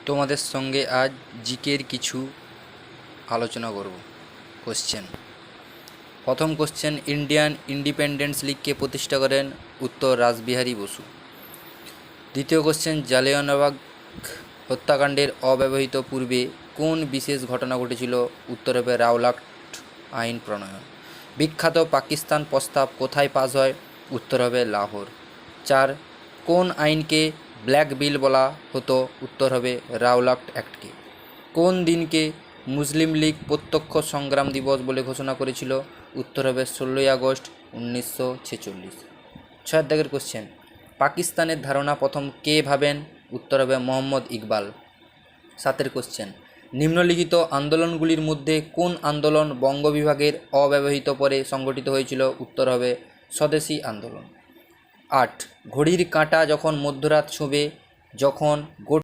তোমাদের সঙ্গে আজ জিকের কিছু আলোচনা করব। কোশ্চেন, প্রথম কোশ্চেন, ইন্ডিয়ান ইন্ডিপেন্ডেন্স লিগকে প্রতিষ্ঠা করেন? উত্তর, রাসবিহারী বসু। দ্বিতীয় কোশ্চেন, জালিয়ানওয়ালাবাগ হত্যাকাণ্ডের অব্যবহিত পূর্বে কোন বিশেষ ঘটনা ঘটেছিল? উত্তর হবে রাওলাট আইন প্রণয়ন। বিখ্যাত পাকিস্তান প্রস্তাব কোথায় পাস হয়? উত্তর হবে লাহোর। 4, কোন আইনকে ব্ল্যাক বিল বলা হতো? উত্তর হবে রাওলাট অ্যাক্টকে। কোন দিনকে মুসলিম লীগ প্রত্যক্ষ সংগ্রাম দিবস বলে ঘোষণা করেছিল? উত্তর হবে 16ই আগস্ট 1946। 6 দাগের কোশ্চেন, পাকিস্তানের ধারণা প্রথম কে ভাবেন? উত্তর হবে মোহাম্মদ ইকবাল। 7 কোশ্চেন, নিম্নলিখিত আন্দোলনগুলির মধ্যে কোন আন্দোলন বঙ্গবিভাগের অব্যবহিত পরে সংগঠিত হয়েছিল? উত্তর হবে স্বদেশী আন্দোলন। 8, ঘড়ির কাঁটা যখন মধ্যরাত ছোঁবে, যখন